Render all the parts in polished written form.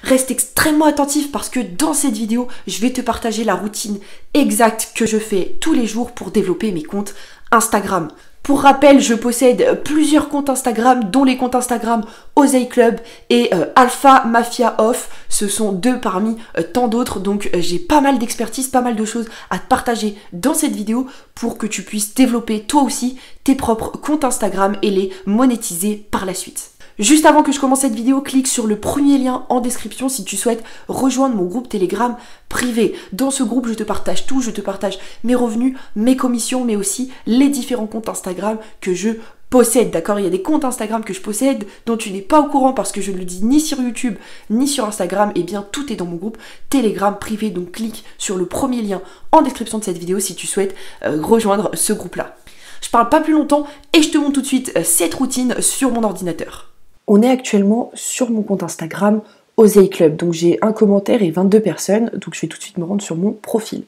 Reste extrêmement attentif parce que dans cette vidéo, je vais te partager la routine exacte que je fais tous les jours pour développer mes comptes Instagram. Pour rappel, je possède plusieurs comptes Instagram, dont les comptes Instagram Oseille Club et Alpha Mafia Off. Ce sont deux parmi tant d'autres, donc j'ai pas mal d'expertise, pas mal de choses à te partager dans cette vidéo pour que tu puisses développer toi aussi tes propres comptes Instagram et les monétiser par la suite. Juste avant que je commence cette vidéo, clique sur le premier lien en description si tu souhaites rejoindre mon groupe Telegram privé. Dans ce groupe, je te partage tout, je te partage mes revenus, mes commissions, mais aussi les différents comptes Instagram que je possède, d'accord? Il y a des comptes Instagram que je possède dont tu n'es pas au courant parce que je ne le dis ni sur YouTube ni sur Instagram. Et bien, tout est dans mon groupe Telegram privé, donc clique sur le premier lien en description de cette vidéo si tu souhaites rejoindre ce groupe-là. Je parle pas plus longtemps et je te montre tout de suite cette routine sur mon ordinateur. On est actuellement sur mon compte Instagram Oseille Club, donc j'ai un commentaire et 22 personnes, donc je vais tout de suite me rendre sur mon profil.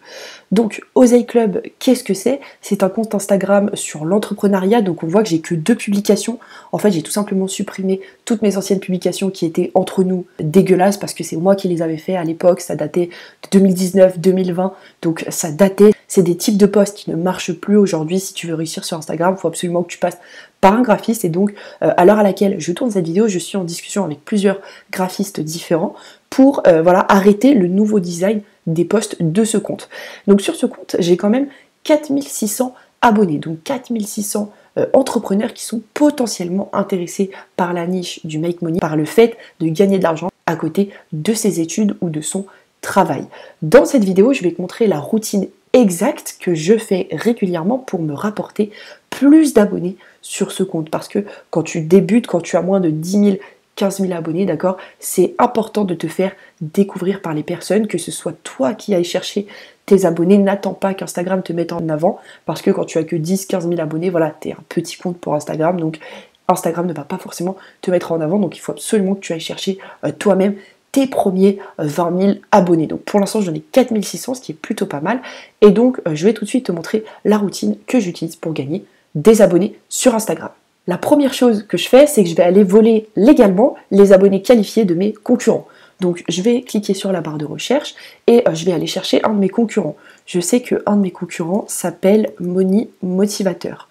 Donc Oseille Club, qu'est-ce que c'est? C'est un compte Instagram sur l'entrepreneuriat, donc on voit que j'ai que 2 publications. En fait, j'ai tout simplement supprimé toutes mes anciennes publications qui étaient entre nous dégueulasses, parce que c'est moi qui les avais fait à l'époque, ça datait de 2019-2020, donc ça datait. C'est des types de posts qui ne marchent plus aujourd'hui. Si tu veux réussir sur Instagram, il faut absolument que tu passes par un graphiste, et donc à l'heure à laquelle je tourne cette vidéo, je suis en discussion avec plusieurs graphistes différents pour arrêter le nouveau design des posts de ce compte. Donc sur ce compte, j'ai quand même 4600 abonnés, donc 4600 entrepreneurs qui sont potentiellement intéressés par la niche du make money, par le fait de gagner de l'argent à côté de ses études ou de son travail. Dans cette vidéo, je vais te montrer la routine exacte que je fais régulièrement pour me rapporter plus d'abonnés sur ce compte, parce que quand tu débutes, quand tu as moins de 10 000, 15 000 abonnés, d'accord, c'est important de te faire découvrir par les personnes, que ce soit toi qui ailles chercher tes abonnés. N'attends pas qu'Instagram te mette en avant, parce que quand tu as que 10, 15 000 abonnés, voilà, t'es un petit compte pour Instagram, donc Instagram ne va pas forcément te mettre en avant, donc il faut absolument que tu ailles chercher toi-même tes premiers 20 000 abonnés. Donc pour l'instant, j'en ai 4600, ce qui est plutôt pas mal, et donc je vais tout de suite te montrer la routine que j'utilise pour gagner des abonnés sur Instagram. La première chose que je fais, c'est que je vais aller voler légalement les abonnés qualifiés de mes concurrents. Donc je vais cliquer sur la barre de recherche et je vais aller chercher un de mes concurrents. Je sais qu'un de mes concurrents s'appelle Money Motivateur.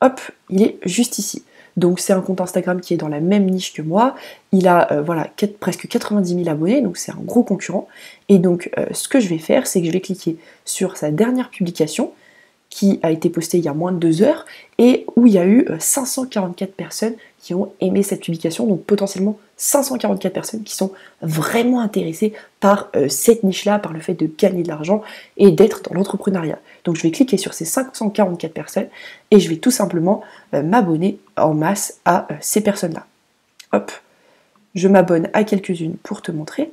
Hop, il est juste ici. Donc c'est un compte Instagram qui est dans la même niche que moi. Il a presque 90 000 abonnés, donc c'est un gros concurrent. Et donc ce que je vais faire, c'est que je vais cliquer sur sa dernière publication, qui a été postée il y a moins de 2 heures, et où il y a eu 544 personnes qui ont aimé cette publication, donc potentiellement 544 personnes qui sont vraiment intéressées par cette niche-là, par le fait de gagner de l'argent et d'être dans l'entrepreneuriat. Donc je vais cliquer sur ces 544 personnes et je vais tout simplement m'abonner en masse à ces personnes-là. Hop, je m'abonne à quelques-unes pour te montrer.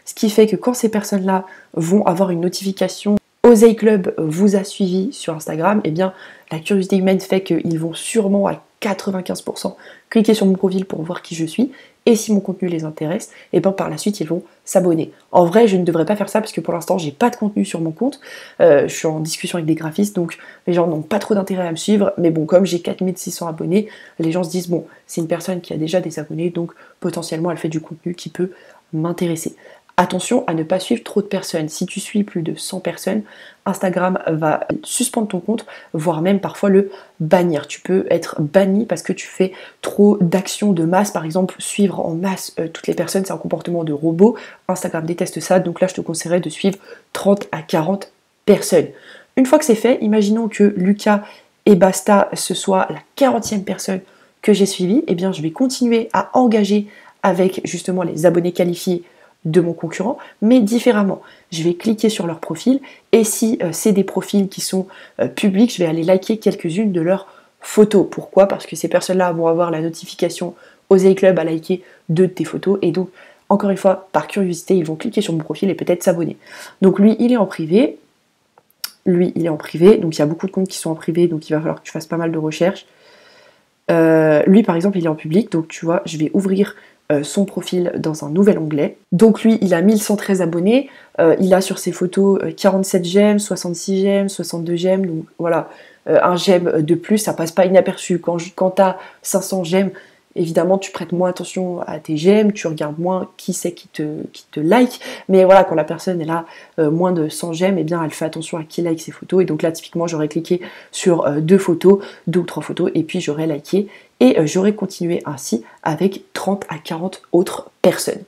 Ce qui fait que quand ces personnes-là vont avoir une notification Oseille Club vous a suivi sur Instagram, et bien la curiosité humaine fait qu'ils vont sûrement à 95% cliquer sur mon profil pour voir qui je suis, et si mon contenu les intéresse, et bien par la suite ils vont s'abonner. En vrai, je ne devrais pas faire ça parce que pour l'instant j'ai pas de contenu sur mon compte, je suis en discussion avec des graphistes, donc les gens n'ont pas trop d'intérêt à me suivre, mais bon, comme j'ai 4600 abonnés, les gens se disent bon, c'est une personne qui a déjà des abonnés, donc potentiellement elle fait du contenu qui peut m'intéresser. Attention à ne pas suivre trop de personnes. Si tu suis plus de 100 personnes, Instagram va suspendre ton compte, voire même parfois le bannir. Tu peux être banni parce que tu fais trop d'actions de masse. Par exemple, suivre en masse toutes les personnes, c'est un comportement de robot. Instagram déteste ça, donc là je te conseillerais de suivre 30 à 40 personnes. Une fois que c'est fait, imaginons que Lucas et Basta, ce soit la 40e personne que j'ai suivie, eh bien je vais continuer à engager avec justement les abonnés qualifiés de mon concurrent, mais différemment. Je vais cliquer sur leur profil, et si c'est des profils qui sont publics, je vais aller liker quelques-unes de leurs photos. Pourquoi? Parce que ces personnes-là vont avoir la notification Oseille Club à liker 2 de tes photos, et donc, encore une fois, par curiosité, ils vont cliquer sur mon profil et peut-être s'abonner. Donc lui, il est en privé, donc il y a beaucoup de comptes qui sont en privé, donc il va falloir que tu fasses pas mal de recherches. Lui, par exemple, il est en public, donc tu vois, je vais ouvrir son profil dans un nouvel onglet. Donc lui, il a 1113 abonnés, il a sur ses photos 47 j'aime, 66 j'aime, 62 j'aime, donc voilà, un j'aime de plus, ça passe pas inaperçu. Quand tu as 500 j'aime, Évidemment, tu prêtes moins attention à tes j'aime, tu regardes moins qui c'est qui te like, mais voilà, quand la personne est là, moins de 100 j'aime, eh bien elle fait attention à qui like ses photos, et donc là typiquement j'aurais cliqué sur 2 photos, 2 ou 3 photos, et puis j'aurais liké, et j'aurais continué ainsi avec 30 à 40 autres personnes.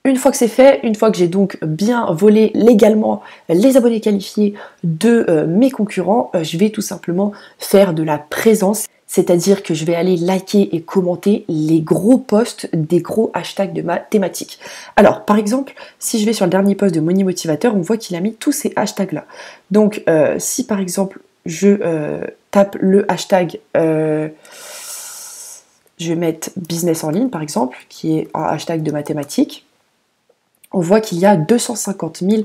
Une fois que c'est fait, une fois que j'ai donc bien volé légalement les abonnés qualifiés de mes concurrents, je vais tout simplement faire de la présence, c'est-à-dire que je vais aller liker et commenter les gros posts des gros hashtags de ma thématique. Alors par exemple, si je vais sur le dernier post de Money Motivateur, on voit qu'il a mis tous ces hashtags là. Donc si par exemple je tape le hashtag, je vais mettre business en ligne par exemple, qui est un hashtag de ma thématique, on voit qu'il y a 250 000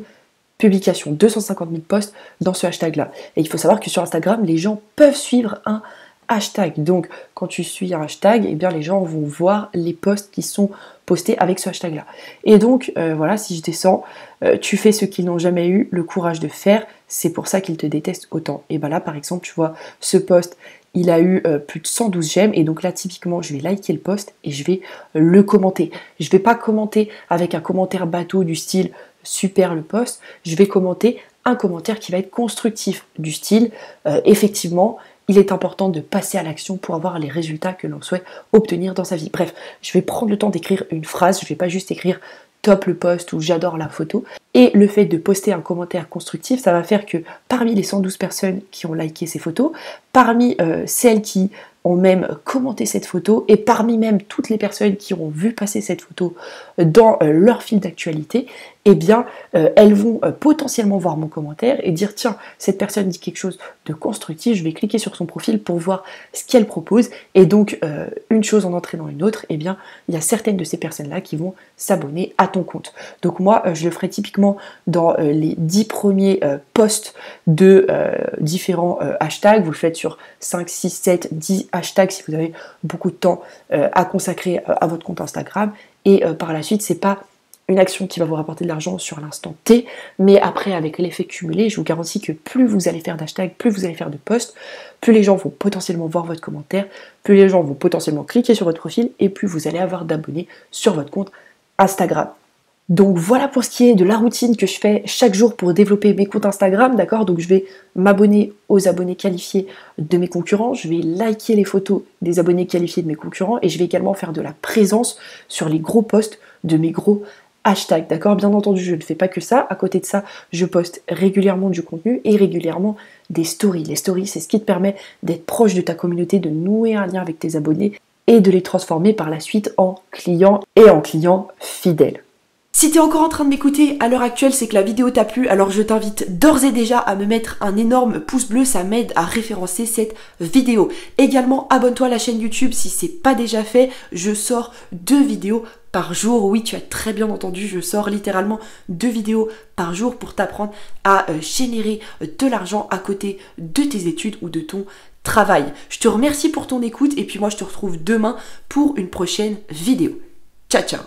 publications, 250 000 posts dans ce hashtag-là. Et il faut savoir que sur Instagram, les gens peuvent suivre un hashtag. Donc, quand tu suis un hashtag, eh bien, les gens vont voir les posts qui sont postés avec ce hashtag-là. Et donc, voilà, si je descends, tu fais ce qu'ils n'ont jamais eu le courage de faire, c'est pour ça qu'ils te détestent autant. Et bien là, par exemple, tu vois, ce post, il a eu plus de 112 j'aime, et donc là typiquement je vais liker le post et je vais le commenter. Je vais pas commenter avec un commentaire bateau du style super le post, je vais commenter un commentaire qui va être constructif du style effectivement il est important de passer à l'action pour avoir les résultats que l'on souhaite obtenir dans sa vie. Bref, je vais prendre le temps d'écrire une phrase, je vais pas juste écrire top le post ou j'adore la photo. Et le fait de poster un commentaire constructif, ça va faire que parmi les 112 personnes qui ont liké ces photos, parmi celles qui ont même commenté cette photo, et parmi même toutes les personnes qui auront vu passer cette photo dans leur fil d'actualité, eh bien, elles vont potentiellement voir mon commentaire et dire tiens, cette personne dit quelque chose de constructif, je vais cliquer sur son profil pour voir ce qu'elle propose, et donc une chose en entraînant une autre, eh bien, il y a certaines de ces personnes-là qui vont s'abonner à ton compte. Donc moi, je le ferai typiquement dans les 10 premiers posts de différents hashtags, vous le faites sur 5, 6, 7, 10 hashtags si vous avez beaucoup de temps à consacrer à votre compte Instagram, et par la suite, c'est pas une action qui va vous rapporter de l'argent sur l'instant T, mais après avec l'effet cumulé, je vous garantis que plus vous allez faire d'hashtags, plus vous allez faire de posts, plus les gens vont potentiellement voir votre commentaire, plus les gens vont potentiellement cliquer sur votre profil, et plus vous allez avoir d'abonnés sur votre compte Instagram. Donc voilà pour ce qui est de la routine que je fais chaque jour pour développer mes comptes Instagram, d'accord? Donc je vais m'abonner aux abonnés qualifiés de mes concurrents, je vais liker les photos des abonnés qualifiés de mes concurrents, et je vais également faire de la présence sur les gros posts de mes gros hashtags, d'accord? Bien entendu, je ne fais pas que ça. À côté de ça, je poste régulièrement du contenu et régulièrement des stories. Les stories, c'est ce qui te permet d'être proche de ta communauté, de nouer un lien avec tes abonnés et de les transformer par la suite en clients et en clients fidèles. Si tu es encore en train de m'écouter à l'heure actuelle, c'est que la vidéo t'a plu, alors je t'invite d'ores et déjà à me mettre un énorme pouce bleu, ça m'aide à référencer cette vidéo. Également, abonne-toi à la chaîne YouTube si c'est pas déjà fait, je sors 2 vidéos par jour. Oui, tu as très bien entendu, je sors littéralement 2 vidéos par jour pour t'apprendre à générer de l'argent à côté de tes études ou de ton travail. Je te remercie pour ton écoute et puis moi je te retrouve demain pour une prochaine vidéo. Ciao ciao.